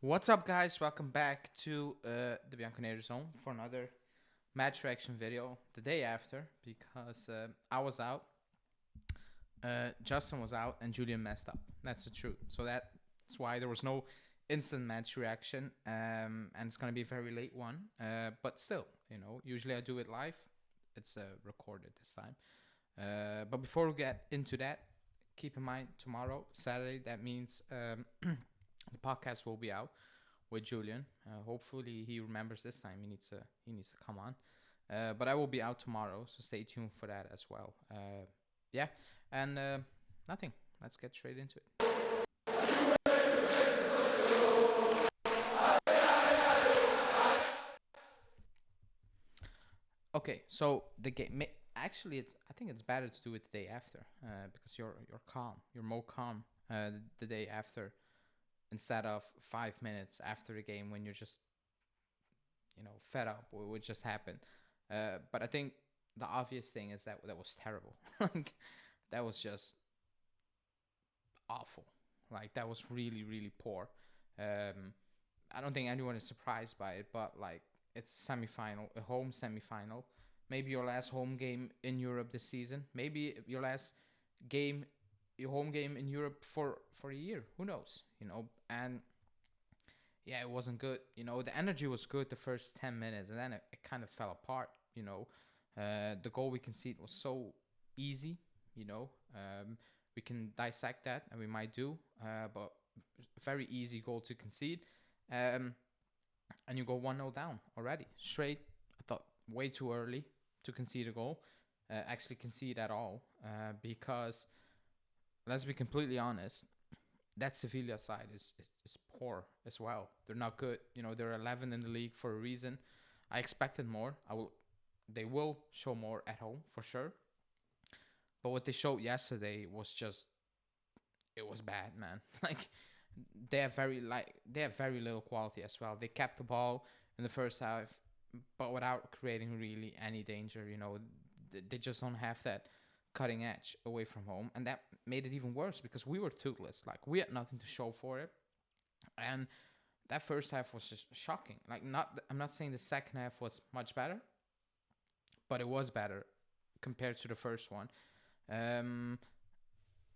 What's up, guys? Welcome back to the Bianconator Zone for another match reaction video the day after because I was out, Justin was out, and Julian messed up. That's the truth. So that's why there was no instant match reaction, and it's gonna be a very late one. But still, usually I do it live. It's recorded this time. But before we get into that, keep in mind tomorrow, Saturday. That means the podcast will be out with Julian. Hopefully he remembers this time. He needs to come on. But I will be out tomorrow, so stay tuned for that as well. Yeah, and nothing. Let's get straight into it. Okay, so the game. Actually, I think it's better to do it the day after because you're calm. You're more calm the day after instead of 5 minutes after the game when you're just fed up with what just happened. But I think the obvious thing is that was terrible. Like that was just awful. Like that was really really poor. I don't think anyone is surprised by it, but like it's a semifinal, a home semifinal. Maybe your last home game in Europe this season. Maybe your last game, your home game in Europe for a year. Who knows? And yeah, it wasn't good. The energy was good the first 10 minutes, and then it kind of fell apart. The goal we conceded was so easy. We can dissect that, and we might do, but very easy goal to concede. Um, and you go 1-0 down already. Straight, I thought way too early to concede a goal. Actually concede at all. Because, let's be completely honest, that Sevilla side is poor as well. They're not good. They're 11 in the league for a reason. I expected more. They will show more at home for sure. But what they showed yesterday was just, it was bad, man. Like they have very little quality as well. They kept the ball in the first half, but without creating really any danger. They just don't have that cutting edge away from home, and that made it even worse because we were toothless. Like we had nothing to show for it, and that first half was just shocking. I'm not saying the second half was much better, but it was better compared to the first one. Um,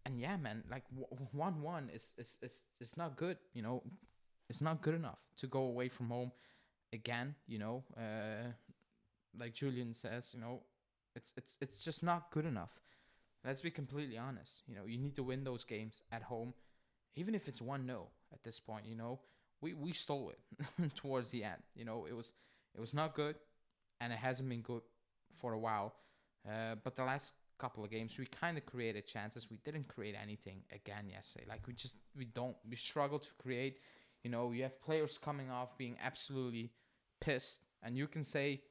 and yeah, man, like 1-1 is not good. It's not good enough to go away from home again. Like Julian says, it's just not good enough. Let's be completely honest. You need to win those games at home, even if it's 1-0 at this point. We stole it towards the end. It was not good, and it hasn't been good for a while. But the last couple of games, we kind of created chances. We didn't create anything again yesterday. Like we struggle to create. You have players coming off being absolutely pissed, and you can say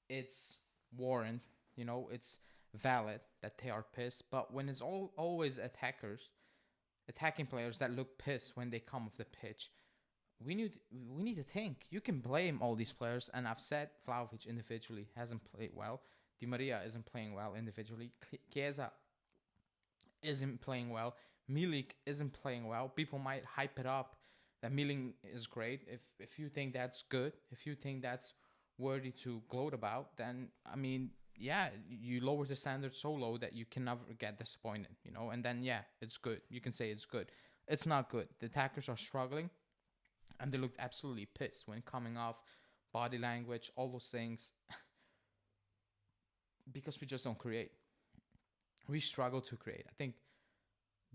it's warrant. It's valid that they are pissed. But when it's always attacking players that look pissed when they come off the pitch, we need to think. You can blame all these players, and I've said Vlahovic individually hasn't played well. Di Maria isn't playing well individually. Chiesa isn't playing well. Milik isn't playing well. People might hype it up that Milik is great. If you think that's good, if you think that's worthy to gloat about, then I mean, yeah, you lower the standard so low that you can never get disappointed, And then yeah, it's good. You can say it's good. It's not good. The attackers are struggling, and they looked absolutely pissed when coming off, body language, all those things, because we just don't create. We struggle to create. I think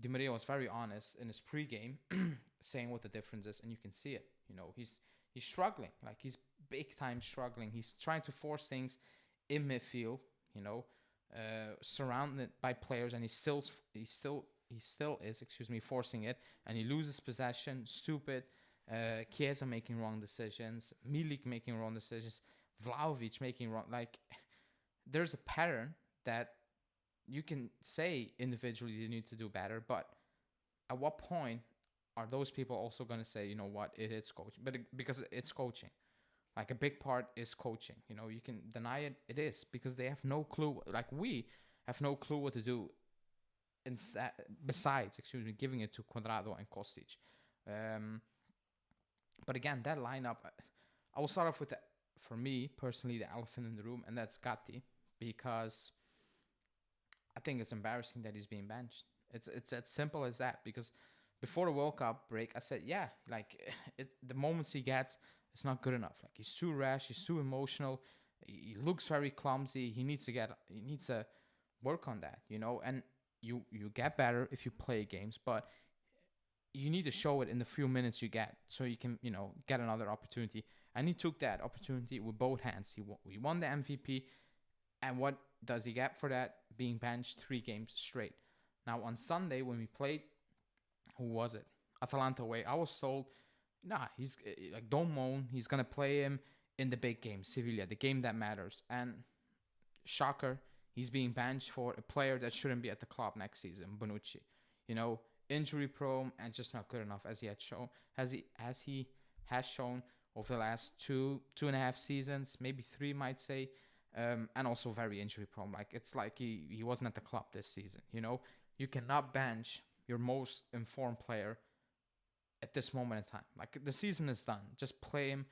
Di Maria was very honest in his pregame, saying what the difference is, and you can see it. He's struggling, like he's big time struggling. He's trying to force things in midfield, surrounded by players, and he still is, forcing it, and he loses possession. Stupid. Chiesa making wrong decisions, Milik making wrong decisions, Vlahovic making wrong. Like, there's a pattern that you can say individually you need to do better, but at what point are those people also going to say, you know what, it is coaching? Because it's coaching. Like, a big part is coaching. You can deny it. It is because they have no clue. Like, we have no clue what to do instead, besides, excuse me, giving it to Cuadrado and Kostic. Um, but again, that lineup, I will start off with, for me personally, the elephant in the room, and that's Gatti, because I think it's embarrassing that he's being benched. It's as simple as that. Because before the World Cup break, I said, yeah, like the moments he gets, it's not good enough. Like he's too rash, he's too emotional, he looks very clumsy. He needs to work on that, And you get better if you play games, but you need to show it in the few minutes you get, so you can get another opportunity. And he took that opportunity with both hands. He won the MVP, and what does he get for that? Being benched 3 games straight. Now on Sunday when we played, who was it? Atalanta away. I was told, nah, he's like, don't moan. He's gonna play him in the big game, Sevilla, the game that matters. And shocker, he's being benched for a player that shouldn't be at the club next season, Bonucci. Injury prone and just not good enough, as he had shown, as he has shown over the last 2.5 seasons, maybe 3, might say. And also very injury prone. Like it's like he wasn't at the club this season. You cannot bench your most informed player at this moment in time. Like the season is done. Just play him.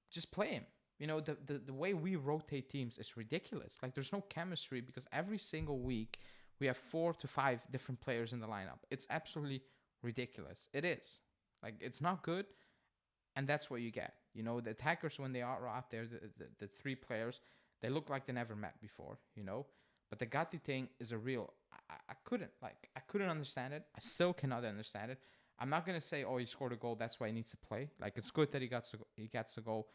Just play him. The way we rotate teams is ridiculous. Like there's no chemistry, because every single week we have 4 to 5 different players in the lineup. It's absolutely ridiculous. It is. Like it's not good, and that's what you get. The attackers, when they are out there, the 3 players, they look like they never met before. But the Gatti thing is a real. I couldn't understand it. I still cannot understand it. I'm not gonna say, oh, he scored a goal, that's why he needs to play. Like it's good that he gets a goal,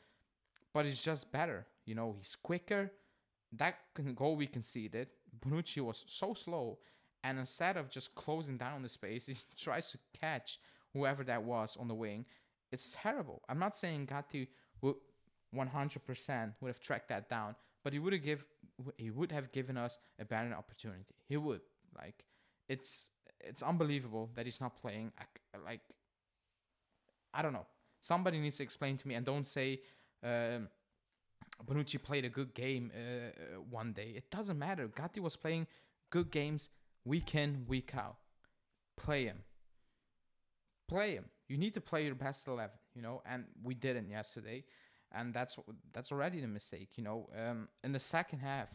but he's just better. He's quicker. That goal we conceded, Bonucci was so slow, and instead of just closing down the space, he tries to catch whoever that was on the wing. It's terrible. I'm not saying Gatti would 100% would have tracked that down, but he would have given us a better opportunity. He would. Like it's unbelievable that he's not playing. Like I don't know. Somebody needs to explain to me, and don't say Bonucci played a good game one day. It doesn't matter. Gatti was playing good games week in, week out. Play him. Play him. You need to play your best 11, and we didn't yesterday, and that's already the mistake, In the second half,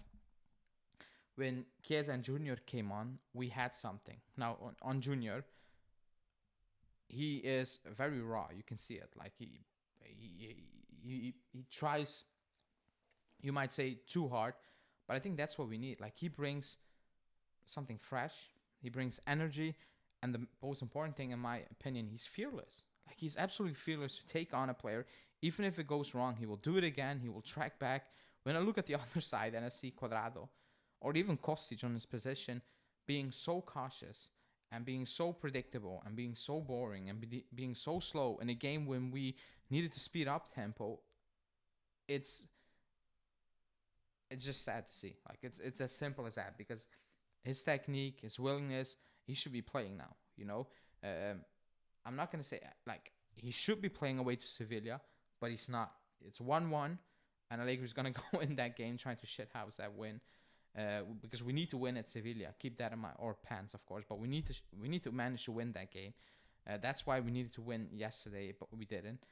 when Chiesa and Junior came on, we had something. Now on Junior, he is very raw. You can see it. Like he tries, you might say, too hard, but I think that's what we need. Like he brings something fresh. He brings energy. And the most important thing, in my opinion, he's fearless. Like he's absolutely fearless to take on a player. Even if it goes wrong, he will do it again. He will track back. When I look at the other side and I see Cuadrado, or even Kostic on his position, being so cautious and being so predictable and being so boring and being so slow in a game when we needed to speed up tempo, it's just sad to see. Like it's as simple as that, because his technique, his willingness, he should be playing now. I'm not gonna say like he should be playing away to Sevilla, but he's not. It's 1-1, and Allegri's gonna go in that game trying to shithouse that win, because we need to win at Sevilla. Keep that in mind, or pants, of course. But we need to manage to win that game. That's why we needed to win yesterday, but we didn't.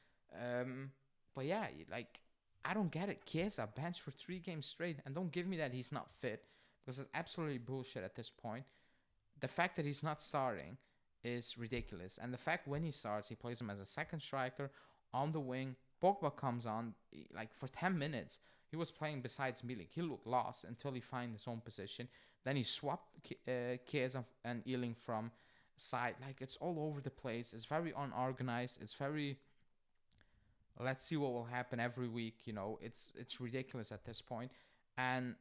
But yeah, like I don't get it. Chiesa benched for 3 games straight, and don't give me that he's not fit, because it's absolutely bullshit at this point. The fact that he's not starting is ridiculous, and the fact when he starts, he plays him as a second striker on the wing. Pogba comes on, like for 10 minutes. He was playing besides Milik. He looked lost until he found his own position. Then he swapped Chiesa and Ealing from side. Like it's all over the place. It's very unorganized. It's very, let's see what will happen every week. It's ridiculous at this point, and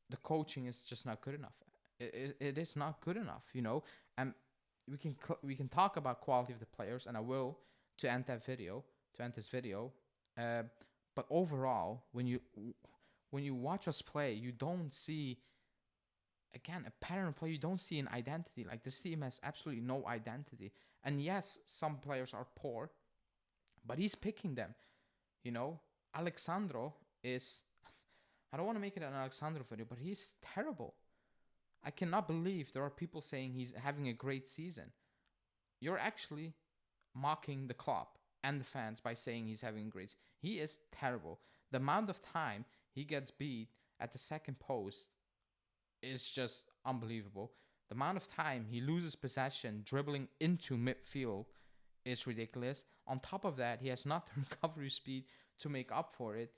the coaching is just not good enough. It is not good enough, And we can talk about quality of the players, and I will to end this video. But overall, when you watch us play, you don't see, again, a pattern of play. You don't see an identity. Like this team has absolutely no identity. And yes, some players are poor, but he's picking them. Alexandro is. I don't want to make it an Alexandro video, but he's terrible. I cannot believe there are people saying he's having a great season. You're actually mocking the club and the fans by saying he's having great. He is terrible. The amount of time he gets beat at the second post is just unbelievable. The amount of time he loses possession dribbling into midfield is ridiculous. On top of that, he has not the recovery speed to make up for it.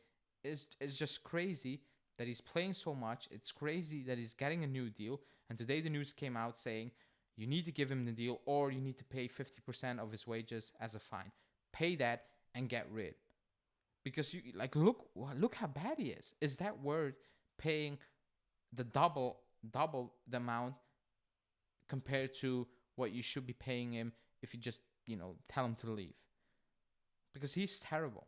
It's just crazy that he's playing so much. It's crazy that he's getting a new deal. And today the news came out saying you need to give him the deal or you need to pay 50% of his wages as a fine. Pay that and get rid. Because you like look how bad he is. Is that worth paying the double the amount compared to what you should be paying him if you just, tell him to leave? Because he's terrible.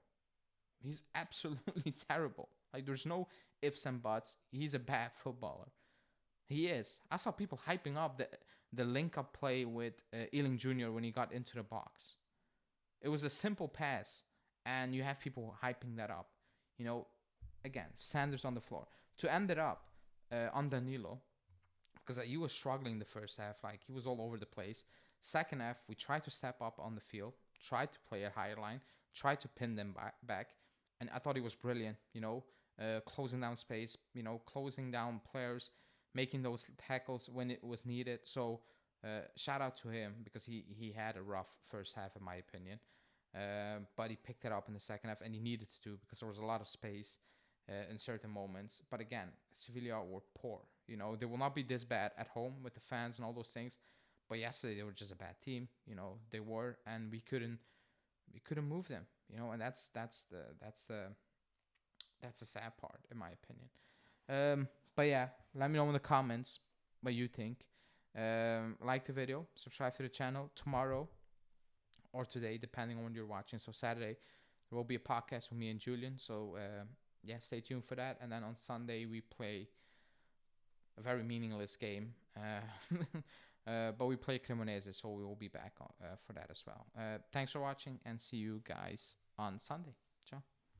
He's absolutely terrible. Like there's no ifs and buts. He's a bad footballer. He is. I saw people hyping up the link up play with Ealing Jr. when he got into the box. It was a simple pass, and you have people hyping that up. Again, standards on the floor. To end it up on Danilo, because he was struggling the first half. Like he was all over the place. Second half, we tried to step up on the field, tried to play a higher line, tried to pin them back, and I thought he was brilliant. Closing down space, closing down players, making those tackles when it was needed. So shout out to him because he had a rough first half in my opinion. But he picked it up in the second half and he needed to because there was a lot of space in certain moments. But again, Sevilla were poor. They will not be this bad at home with the fans and all those things. But yesterday they were just a bad team. They were, and we couldn't move them. And that's the sad part in my opinion. But yeah, let me know in the comments what you think. Like the video, subscribe to the channel. Tomorrow or today, depending on when you're watching. So Saturday, there will be a podcast with me and Julian. So yeah, stay tuned for that. And then on Sunday, we play a very meaningless game. But we play Cremonese, so we will be back for that as well. Thanks for watching and see you guys on Sunday. Ciao.